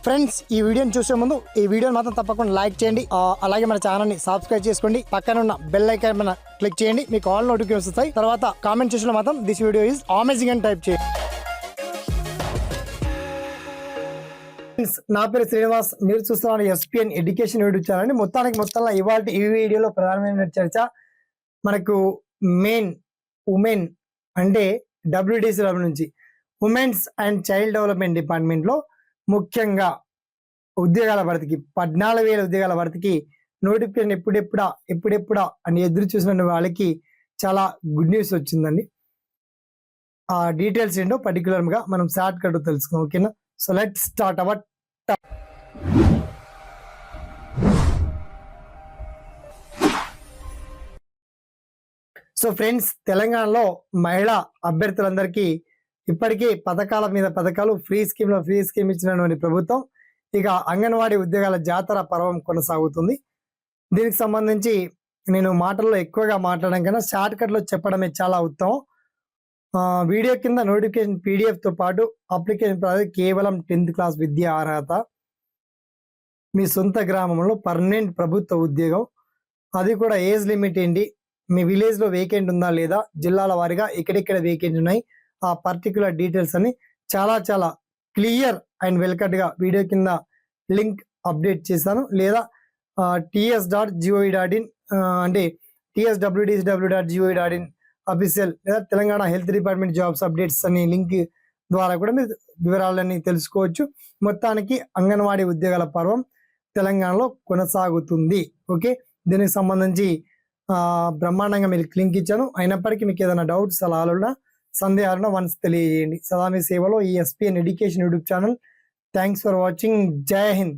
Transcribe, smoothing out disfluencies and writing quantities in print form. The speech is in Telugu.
ఫ్రెండ్స్ ఈ వీడియోని చూసే ముందు ఈ వీడియోని మాత్రం తప్పకుండా లైక్ చేయండి, అలాగే మన ఛానల్ ని సబ్స్క్రైబ్ చేసుకోండి, పక్కన ఉన్న బెల్ ఐకాన్ పైన క్లిక్ చేయండి, మీకు ఆల్ నోటిఫికేషన్స్ వస్తాయి. తర్వాత కామెంట్ సెక్షన్ లో మాత్రం దిస్ వీడియో ఈజ్ అమేజింగ్ అని టైప్ చేయండి. నా పేరు శ్రీనివాస్, మీరు చూస్తున్నారు ఎస్పీఎన్ ఎడ్యుకేషన్ యూట్యూబ్ ఛానల్. మొత్తంలో ఇవాళ ఈ వీడియోలో ప్రధానమైన చర్చ మనకు మెయిన్ ఉమెన్ అంటే డబ్ల్యూడిసి నుంచి ఉమెన్స్ అండ్ చైల్డ్ డెవలప్మెంట్ డిపార్ట్మెంట్లో ముఖ్యంగా ఉద్యోగాల భర్తీకి 14,000 ఉద్యోగాల భర్తీకి నోటిఫికేషన్ ఎప్పుడెప్పుడా అని ఎదురు చూసిన వాళ్ళకి చాలా గుడ్ న్యూస్ వచ్చిందండి. ఆ డీటెయిల్స్ ఏంటో పర్టికులర్గా మనం షార్ట్ కట్ తెలుసుకుందాం. ఓకేనా? So let's start our. So friends, తెలంగాణలో మహిళా అభ్యర్థులందరికీ ఇప్పటికీ పథకాల మీద పథకాలు, ఫ్రీ స్కీమ్ ఇచ్చినటువంటి ప్రభుత్వం. ఇక అంగన్వాడీ ఉద్యోగాల జాతర పర్వం కొనసాగుతుంది. దీనికి సంబంధించి నేను మాటల్లో ఎక్కువగా మాట్లాడడం కన్నా షార్ట్ కట్లో చెప్పడమే చాలా ఉత్తమం. వీడియో కింద నోటిఫికేషన్ PDF తో పాటు అప్లికేషన్ కేవలం 10th క్లాస్ విద్యా అర్హత, మీ సొంత గ్రామంలో పర్మనెంట్ ప్రభుత్వ ఉద్యోగం, అది కూడా ఏజ్ లిమిట్ ఏంటి, మీ విలేజ్ లో వేకెంట్ ఉందా లేదా, జిల్లాల వారీగా ఎక్కడెక్కడ వేకెంట్ ఉన్నాయి, ఆ పర్టికులర్ డీటెయిల్స్ అని చాలా క్లియర్ అండ్ వెల్కట్గా వీడియో కింద లింక్ అప్డేట్ చేశాను. లేదా ts.gov.in అంటే tswdsw.gov.in అఫీషియల్, లేదా Telangana health department jobs updates అనే లింక్ ద్వారా కూడా మీరు వివరాలన్నీ తెలుసుకోవచ్చు. మొత్తానికి అంగన్వాడీ ఉద్యోగాల పర్వం తెలంగాణలో కొనసాగుతుంది. ఓకే, దీనికి సంబంధించి బ్రహ్మాండంగా మీకు లింక్ ఇచ్చాను. అయినప్పటికీ మీకు ఏదైనా డౌట్స్, సలహాలున్నా, సందేహాలున్నా వన్స్ తెలియజేయండి. సదా మీ సేవలో ఈ SPN education YouTube channel. Thanks for watching. జై హింద్.